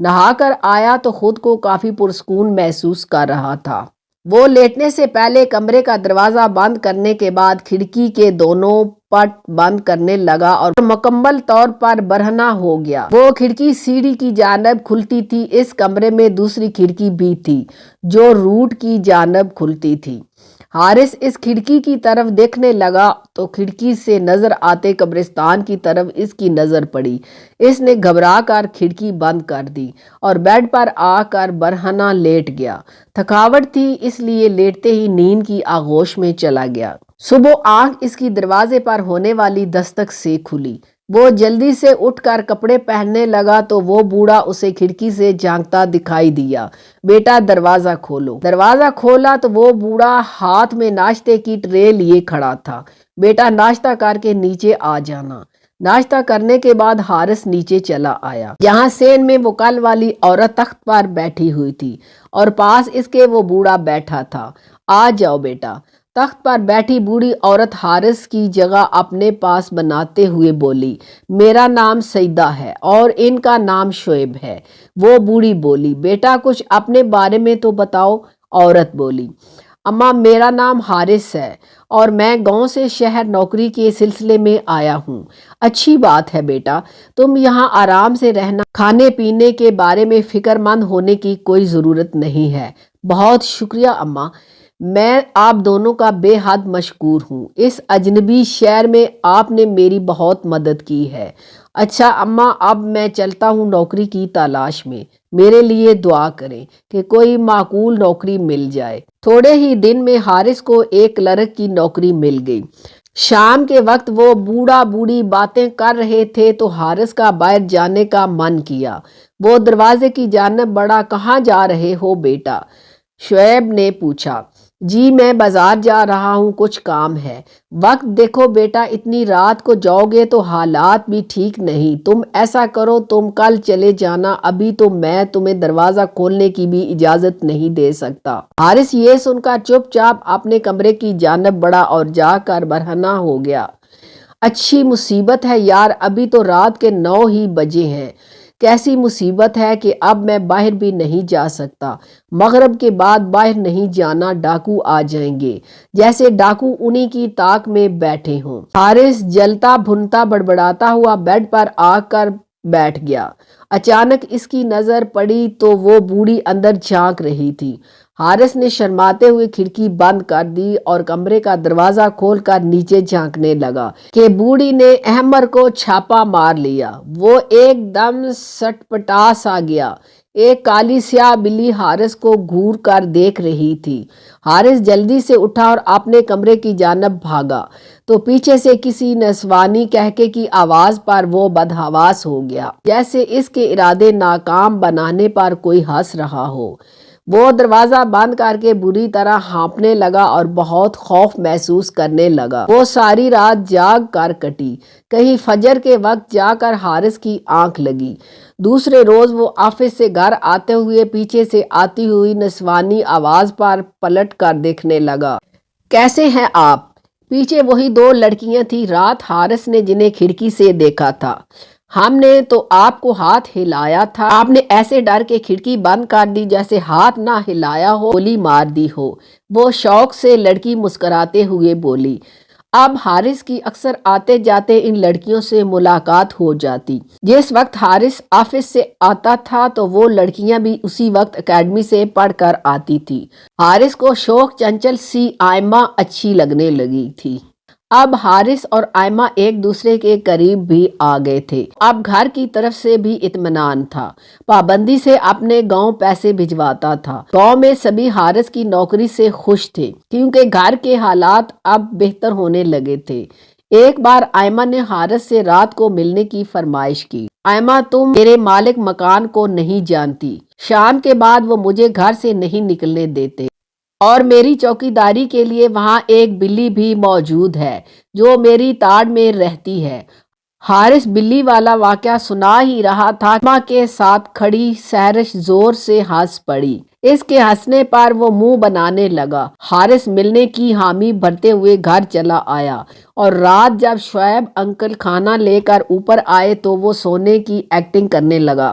نہا کر آیا تو خود کو کافی پرسکون محسوس کر رہا تھا۔ وہ لیٹنے سے پہلے کمرے کا دروازہ بند کرنے کے بعد کھڑکی کے دونوں پٹ بند کرنے لگا اور مکمل طور پر برہنہ ہو گیا۔ وہ کھڑکی سیڑھی کی جانب کھلتی تھی۔ اس کمرے میں دوسری کھڑکی بھی تھی جو روٹ کی جانب کھلتی تھی۔ حارث اس کھڑکی کی طرف دیکھنے لگا تو کھڑکی سے نظر آتے قبرستان کی طرف اس کی نظر پڑی۔ اس نے گھبرا کر کھڑکی بند کر دی اور بیڈ پر آ کر برہنہ لیٹ گیا۔ تھکاوٹ تھی اس لیے لیٹتے ہی نیند کی آغوش میں چلا گیا۔ صبح آنکھ اس کی دروازے پر ہونے والی دستک سے کھلی۔ وہ جلدی سے اٹھ کر کپڑے پہننے لگا تو وہ بوڑھا اسے کھڑکی سے جھانکتا دکھائی دیا۔ بیٹا دروازہ کھولو۔ دروازہ کھولا تو وہ بوڑھا ہاتھ میں ناشتے کی ٹرے لیے کھڑا تھا۔ بیٹا ناشتہ کر کے نیچے آ جانا۔ ناشتہ کرنے کے بعد حارث نیچے چلا آیا۔ یہاں سین میں وہ کل والی عورت تخت پر بیٹھی ہوئی تھی اور پاس اس کے وہ بوڑھا بیٹھا تھا۔ آ جاؤ بیٹا۔ تخت پر بیٹھی بوڑھی عورت حارث کی جگہ اپنے پاس بناتے ہوئے بولی، میرا نام سیدہ ہے اور ان کا نام شعیب ہے۔ وہ بوڑھی بولی، بیٹا کچھ اپنے بارے میں تو بتاؤ۔ عورت بولی، اماں میرا نام حارث ہے اور میں گاؤں سے شہر نوکری کے سلسلے میں آیا ہوں۔ اچھی بات ہے بیٹا، تم یہاں آرام سے رہنا، کھانے پینے کے بارے میں فکر مند ہونے کی کوئی ضرورت نہیں ہے۔ بہت شکریہ اماں، میں آپ دونوں کا بے حد مشکور ہوں۔ اس اجنبی شہر میں آپ نے میری بہت مدد کی ہے۔ اچھا اماں، اب میں چلتا ہوں نوکری کی تلاش میں۔ میرے لیے دعا کریں کہ کوئی معقول نوکری مل جائے۔ تھوڑے ہی دن میں حارث کو ایک کلرک کی نوکری مل گئی۔ شام کے وقت وہ بوڑھا بوڑھی باتیں کر رہے تھے تو حارث کا باہر جانے کا من کیا۔ وہ دروازے کی جانب بڑھا، کہاں جا رہے ہو بیٹا؟ شعیب نے پوچھا۔ جی میں بازار جا رہا ہوں، کچھ کام ہے۔ وقت دیکھو بیٹا، اتنی رات کو جاؤ گے تو حالات بھی ٹھیک نہیں۔ تم ایسا کرو، تم کل چلے جانا، ابھی تو میں تمہیں دروازہ کھولنے کی بھی اجازت نہیں دے سکتا۔ حارث یہ سن کر چپ چاپ اپنے کمرے کی جانب بڑھا اور جا کر برہنہ ہو گیا۔ اچھی مصیبت ہے یار، ابھی تو رات کے 9 ہی بجے ہیں۔ کیسی مصیبت ہے کہ اب میں باہر بھی نہیں جا سکتا۔ مغرب کے بعد باہر نہیں جانا، ڈاکو آ جائیں گے، جیسے ڈاکو انہی کی تاک میں بیٹھے ہوں۔ حارث جلتا بھنتا بڑبڑاتا ہوا بیڈ پر آ کر بیٹھ گیا۔ اچانک اس کی نظر پڑی تو وہ بوڑھی اندر جھانک رہی تھی۔ حارث نے شرماتے ہوئے کھڑکی بند کر دی اور کمرے کا دروازہ کھول کر نیچے جھانکنے لگا کہ بوڑھی نے احمر کو چھاپا مار لیا۔ وہ ایک دم سٹپٹا سا گیا۔ ایک کالی سیاہ بلی حارث کو گھور کر دیکھ رہی تھی۔ حارث جلدی سے اٹھا اور اپنے کمرے کی جانب بھاگا تو پیچھے سے کسی نسوانی قہقہے کی آواز پر وہ بدحواس ہو گیا، جیسے اس کے ارادے ناکام بنانے پر کوئی ہنس رہا ہو۔ وہ دروازہ بند کر کے بری طرح ہانپنے لگا اور بہت خوف محسوس کرنے لگا۔ وہ ساری رات جاگ کر کٹی۔ کہیں فجر کے وقت جا کر حارث کی آنکھ لگی۔ دوسرے روز وہ آفس سے گھر آتے ہوئے پیچھے سے آتی ہوئی نسوانی آواز پر پلٹ کر دیکھنے لگا۔ کیسے ہیں آپ؟ پیچھے وہی 2 لڑکیاں تھیں، رات حارث نے جنہیں کھڑکی سے دیکھا تھا۔ ہم نے تو آپ کو ہاتھ ہلایا تھا، آپ نے ایسے ڈر کے کھڑکی بند کر دی جیسے ہاتھ نہ ہلایا ہو گولی مار دی ہو۔ وہ شوق سے لڑکی مسکراتے ہوئے بولی۔ اب حارث کی اکثر آتے جاتے ان لڑکیوں سے ملاقات ہو جاتی۔ جس وقت حارث آفس سے آتا تھا تو وہ لڑکیاں بھی اسی وقت اکیڈمی سے پڑھ کر آتی تھی۔ حارث کو شوخ چنچل سی آئمہ اچھی لگنے لگی تھی۔ اب حارث اور آئمہ ایک دوسرے کے قریب بھی آ گئے تھے۔ اب گھر کی طرف سے بھی اطمینان تھا۔ پابندی سے اپنے گاؤں پیسے بھجواتا تھا۔ گاؤں میں سبھی حارث کی نوکری سے خوش تھے کیونکہ گھر کے حالات اب بہتر ہونے لگے تھے۔ ایک بار آئمہ نے حارث سے رات کو ملنے کی فرمائش کی۔ آئمہ تم میرے مالک مکان کو نہیں جانتی، شام کے بعد وہ مجھے گھر سے نہیں نکلنے دیتے اور میری چوکیداری کے لیے وہاں ایک بلی بھی موجود ہے جو میری تاڑ میں رہتی ہے۔ حارث بلی والا واقعہ سنا ہی رہا تھا، آئمہ کے ساتھ کھڑی سحرش زور سے ہنس پڑی۔ اس کے ہنسنے پر وہ منہ بنانے لگا۔ حارث ملنے کی حامی بھرتے ہوئے گھر چلا آیا اور رات جب شعیب انکل کھانا لے کر اوپر آئے تو وہ سونے کی ایکٹنگ کرنے لگا۔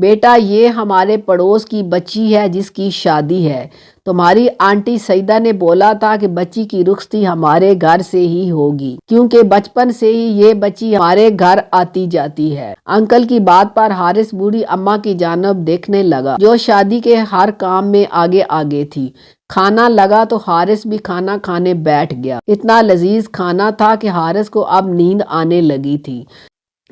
بیٹا یہ ہمارے پڑوس کی بچی ہے جس کی شادی ہے۔ تمہاری آنٹی سعیدہ نے بولا تھا کہ بچی کی رخصتی ہمارے گھر سے ہی ہوگی، کیونکہ بچپن سے ہی یہ بچی ہمارے گھر آتی جاتی ہے۔ انکل کی بات پر حارث بوڑھی اماں کی جانب دیکھنے لگا جو شادی کے ہر کام میں آگے آگے تھی۔ کھانا لگا تو حارث بھی کھانا کھانے بیٹھ گیا۔ اتنا لذیذ کھانا تھا کہ حارث کو اب نیند آنے لگی تھی۔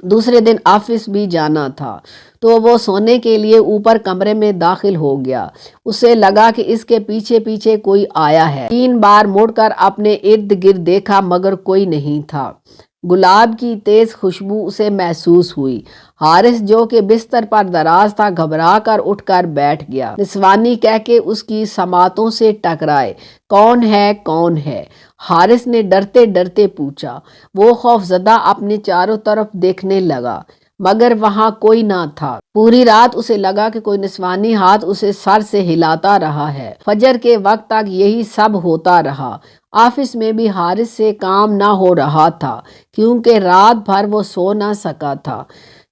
دوسرے دن آفس بھی جانا تھا تو وہ سونے کے لیے اوپر کمرے میں داخل ہو گیا۔ اسے لگا کہ اس کے پیچھے پیچھے کوئی آیا ہے۔ 3 بار مڑ کر اپنے ارد گرد دیکھا مگر کوئی نہیں تھا۔ گلاب کی تیز خوشبو اسے محسوس ہوئی۔ حارث جو کہ بستر پر دراز تھا گھبرا کر اٹھ کر بیٹھ گیا۔ نسوانی کہہ کے اس کی سماعتوں سے ٹکرائے، کون ہے کون ہے؟ حارث نے ڈرتے ڈرتے پوچھا۔ وہ خوفزدہ اپنے چاروں طرف دیکھنے لگا مگر وہاں کوئی نہ تھا۔ پوری رات اسے لگا کہ کوئی نسوانی ہاتھ اسے سر سے ہلاتا رہا ہے۔ فجر کے وقت تک یہی سب ہوتا رہا۔ آفس میں بھی حارث سے کام نہ ہو رہا تھا کیونکہ رات بھر وہ سو نہ سکا تھا۔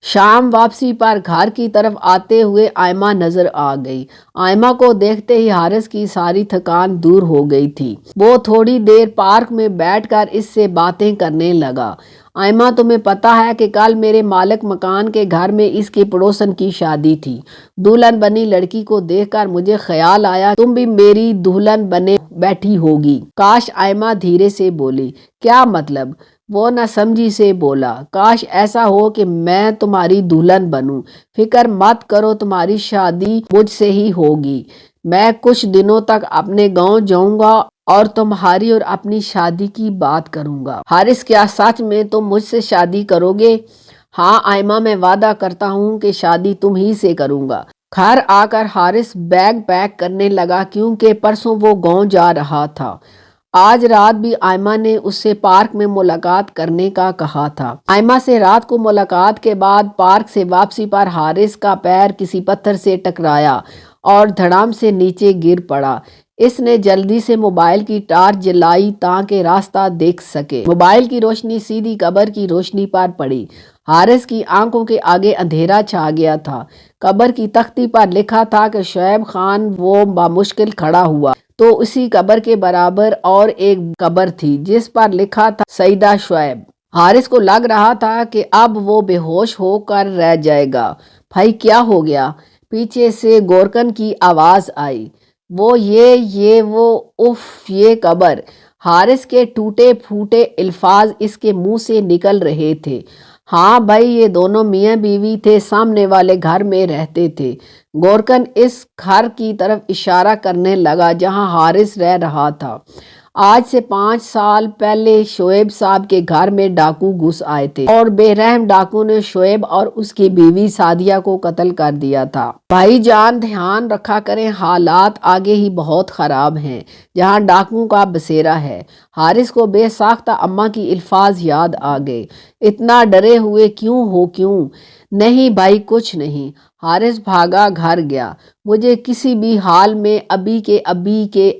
شام واپسی پر گھر کی طرف آتے ہوئے آئمہ نظر آ گئی۔ آئمہ کو دیکھتے ہی حارث کی ساری تھکان دور ہو گئی تھی۔ وہ تھوڑی دیر پارک میں بیٹھ کر اس سے باتیں کرنے لگا۔ آئمہ تمہیں پتہ ہے کہ کل میرے مالک مکان کے گھر میں اس کی پڑوسن کی شادی تھی۔ دلہن بنی لڑکی کو دیکھ کر مجھے خیال آیا تم بھی میری دلہن بنے بیٹھی ہوگی۔ کاش آئمہ دھیرے سے بولی۔ کیا مطلب؟ وہ نہ سمجھی سے بولا۔ کاش ایسا ہو کہ میں تمہاری دلہن بنوں۔ فکر مت کرو تمہاری شادی مجھ سے ہی ہوگی۔ میں کچھ دنوں تک اپنے گاؤں جاؤں گا اور تمہاری اور اپنی شادی کی بات کروں گا۔ حارث کیا سچ میں تم مجھ سے شادی کرو گے؟ ہاں آئمہ میں وعدہ کرتا ہوں کہ شادی تم ہی سے کروں گا۔ گھر آ کر حارث بیگ پیک کرنے لگا کیونکہ پرسوں وہ گاؤں جا رہا تھا۔ آج رات بھی آئمہ نے اس سے پارک میں ملاقات کرنے کا کہا تھا۔ آئمہ سے رات کو ملاقات کے بعد پارک سے واپسی پر حارث کا پیر کسی پتھر سے ٹکرایا اور دھڑام سے نیچے گر پڑا۔ اس نے جلدی سے موبائل کی ٹارچ جلائی تاکہ راستہ دیکھ سکے۔ موبائل کی روشنی سیدھی قبر کی روشنی پر پڑی۔ حارث کی آنکھوں کے آگے اندھیرا چھا گیا تھا۔ قبر کی تختی پر لکھا تھا کہ شعیب خان۔ وہ بامشکل کھڑا ہوا تو اسی قبر کے برابر اور ایک قبر تھی جس پر لکھا تھا سعیدہ شعیب۔ حارث کو لگ رہا تھا کہ اب وہ بے ہوش ہو کر رہ جائے گا۔ بھائی کیا ہو گیا؟ پیچھے سے گورکن کی آواز آئی۔ وہ اف یہ قبر۔ حارث کے ٹوٹے پھوٹے الفاظ اس کے منہ سے نکل رہے تھے۔ ہاں بھائی یہ دونوں میاں بیوی تھے، سامنے والے گھر میں رہتے تھے۔ گورکن اس گھر کی طرف اشارہ کرنے لگا جہاں حارث رہ رہا تھا۔ آج سے 5 سال پہلے شعیب صاحب کے گھر میں ڈاکو گھس آئے تھے اور بے رحم ڈاکو نے شعیب اور اس کی بیوی سعدیہ کو قتل کر دیا تھا۔ بھائی جان دھیان رکھا کریں، حالات آگے ہی بہت خراب ہیں جہاں ڈاکو کا بسیرا ہے۔ حارث کو بے ساختہ اماں کی الفاظ یاد آ گئے۔ اتنا ڈرے ہوئے کیوں ہو؟ کیوں نہیں بھائی کچھ نہیں۔ حارث بھاگا گھر گیا۔ مجھے کسی بھی حال میں ابھی کے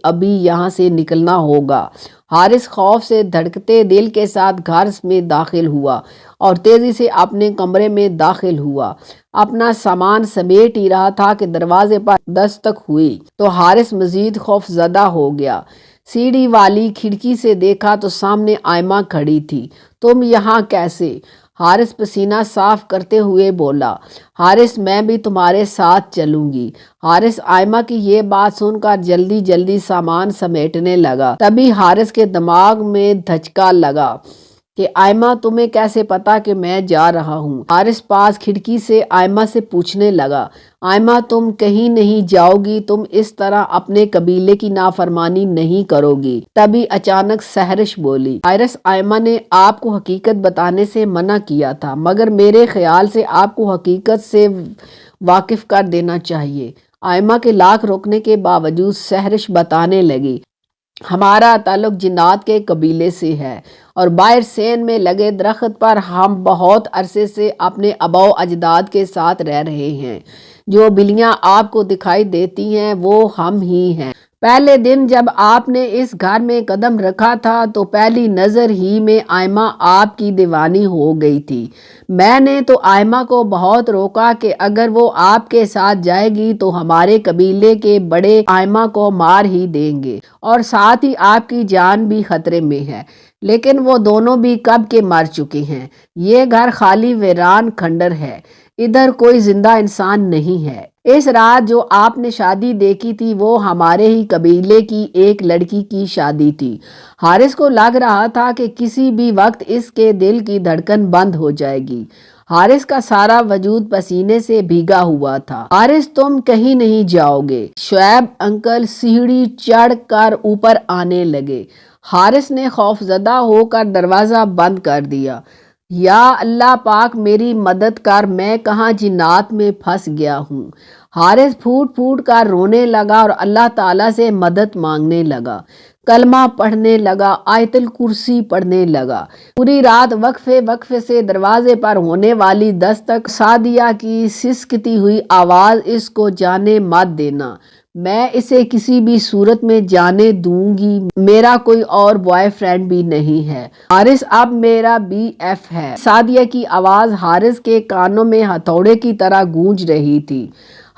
ابھی یہاں سے نکلنا ہوگا۔ حارث خوف سے دھڑکتے دل کے ساتھ گھر میں داخل ہوا اور تیزی سے اپنے کمرے میں داخل ہوا۔ اپنا سامان سمیٹ ہی رہا تھا کہ دروازے پر دستک ہوئی تو حارث مزید خوف زدہ ہو گیا۔ سیڑھی والی کھڑکی سے دیکھا تو سامنے آئمہ کھڑی تھی۔ تم یہاں کیسے؟ حارث پسینہ صاف کرتے ہوئے بولا۔ حارث میں بھی تمہارے ساتھ چلوں گی۔ حارث آئمہ کی یہ بات سن کر جلدی جلدی سامان سمیٹنے لگا۔ تبھی حارث کے دماغ میں دھچکا لگا کہ آئمہ تمہیں کیسے پتا کہ میں جا رہا ہوں؟ حارث پاس کھڑکی سے آئمہ سے پوچھنے لگا۔ آئمہ تم کہیں نہیں جاؤ گی؟ تم اس طرح اپنے قبیلے کی نافرمانی نہیں کرو گی؟ تبھی اچانک سحرش بولی۔ حارث آئمہ نے آپ کو حقیقت بتانے سے منع کیا تھا مگر میرے خیال سے آپ کو حقیقت سے واقف کر دینا چاہیے۔ آئمہ کے لاکھ روکنے کے باوجود سحرش بتانے لگی۔ ہمارا تعلق جنات کے قبیلے سے ہے اور باہر سین میں لگے درخت پر ہم بہت عرصے سے اپنے آباء و اجداد کے ساتھ رہ رہے ہیں۔ جو بلیاں آپ کو دکھائی دیتی ہیں وہ ہم ہی ہیں۔ پہلے دن جب آپ نے اس گھر میں قدم رکھا تھا تو پہلی نظر ہی میں آئمہ آپ کی دیوانی ہو گئی تھی۔ میں نے تو آئمہ کو بہت روکا کہ اگر وہ آپ کے ساتھ جائے گی تو ہمارے قبیلے کے بڑے آئمہ کو مار ہی دیں گے اور ساتھ ہی آپ کی جان بھی خطرے میں ہے، لیکن وہ دونوں بھی کب کے مر چکے ہیں۔ یہ گھر خالی ویران کھنڈر ہے، ادھر کوئی زندہ انسان نہیں ہے۔ اس رات جو آپ نے شادی دیکھی تھی وہ ہمارے ہی قبیلے کی ایک لڑکی کی شادی تھی۔ حارث کو لگ رہا تھا کہ کسی بھی وقت اس کے دل کی دھڑکن بند ہو جائے گی۔ حارث کا سارا وجود پسینے سے بھیگا ہوا تھا۔ حارث تم کہیں نہیں جاؤ گے۔ شعیب انکل سیڑھی چڑھ کر اوپر آنے لگے۔ حارث نے خوفزدہ ہو کر دروازہ بند کر دیا۔ یا اللہ پاک میری مدد کر، میں کہاں جنات میں پھنس گیا ہوں۔ حارث پھوٹ پھوٹ کر رونے لگا اور اللہ تعالیٰ سے مدد مانگنے لگا، کلمہ پڑھنے لگا، آیت الکرسی پڑھنے لگا۔ پوری رات وقفے وقفے سے دروازے پر ہونے والی دستک، سعدیہ کی سسکتی ہوئی آواز، اس کو جانے مت دینا، میں اسے کسی بھی صورت میں جانے دوں گی، میرا کوئی اور بوائے فرینڈ بھی نہیں ہے، حارث اب میرا بی ایف ہے۔ سعدیہ کی آواز حارث کے کانوں میں ہتھوڑے کی طرح گونج رہی تھی۔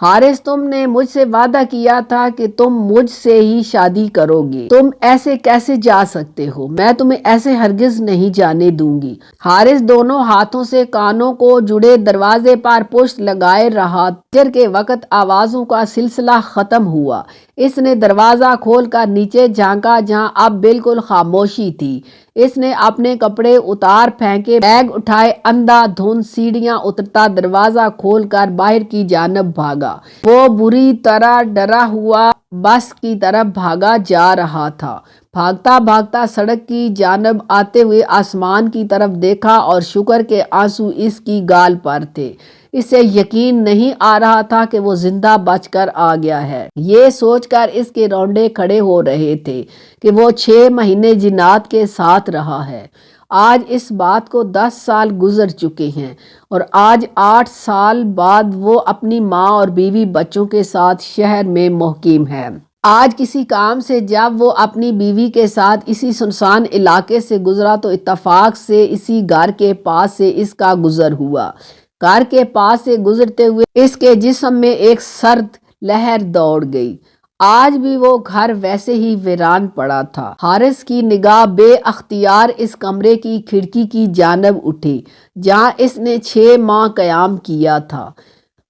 حارث تم نے مجھ سے وعدہ کیا تھا کہ تم مجھ سے ہی شادی کرو گے، تم ایسے کیسے جا سکتے ہو؟ میں تمہیں ایسے ہرگز نہیں جانے دوں گی۔ حارث دونوں ہاتھوں سے کانوں کو جڑے دروازے پر پشت لگائے رہا۔ فجر کے وقت آوازوں کا سلسلہ ختم ہوا۔ اس نے دروازہ کھول کر نیچے جھانکا جہاں اب بالکل خاموشی تھی۔ اس نے اپنے کپڑے اتار پھینکے، بیگ اٹھائے، اندھا دھند سیڑھیاں اترتا دروازہ کھول کر باہر کی جانب بھاگا۔ وہ بری طرح ڈرا ہوا بس کی طرف بھاگا جا رہا تھا۔ بھاگتا بھاگتا سڑک کی جانب آتے ہوئے آسمان کی طرف دیکھا اور شکر کے آنسو اس کی گال پر تھے۔ اسے یقین نہیں آ رہا تھا کہ وہ زندہ بچ کر آ گیا ہے۔ یہ سوچ کر اس کے رونڈے کھڑے ہو رہے تھے کہ وہ 6 مہینے جنات کے ساتھ رہا ہے۔ آج اس بات کو 10 سال گزر چکے ہیں اور آج 8 سال بعد وہ اپنی ماں اور بیوی بچوں کے ساتھ شہر میں مقیم ہے۔ آج کسی کام سے جب وہ اپنی بیوی کے ساتھ اسی سنسان علاقے سے گزرا تو اتفاق سے اسی گھر کے پاس سے اس کا گزر ہوا۔ گھر کے پاس سے گزرتے ہوئے اس کے جسم میں ایک سرد لہر دوڑ گئی۔ آج بھی وہ گھر ویسے ہی ویران پڑا تھا۔ حارث کی نگاہ بے اختیار اس کمرے کی کھڑکی کی جانب اٹھی جہاں اس نے 6 ماہ قیام کیا تھا،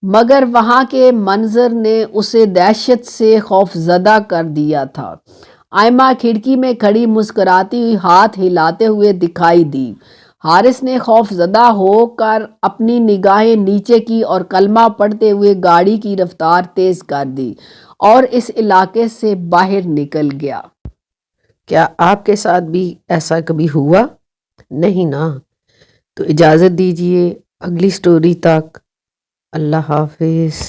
مگر وہاں کے منظر نے اسے دہشت سے خوفزدہ کر دیا تھا۔ آئمہ کھڑکی میں کھڑی مسکراتی ہوئی ہاتھ ہلاتے ہوئے دکھائی دی۔ حارث نے خوفزدہ ہو کر اپنی نگاہیں نیچے کی اور کلمہ پڑھتے ہوئے گاڑی کی رفتار تیز کر دی اور اس علاقے سے باہر نکل گیا۔ کیا آپ کے ساتھ بھی ایسا کبھی ہوا؟ نہیں نا؟ تو اجازت دیجیے اگلی سٹوری تک۔ اللہ حافظ۔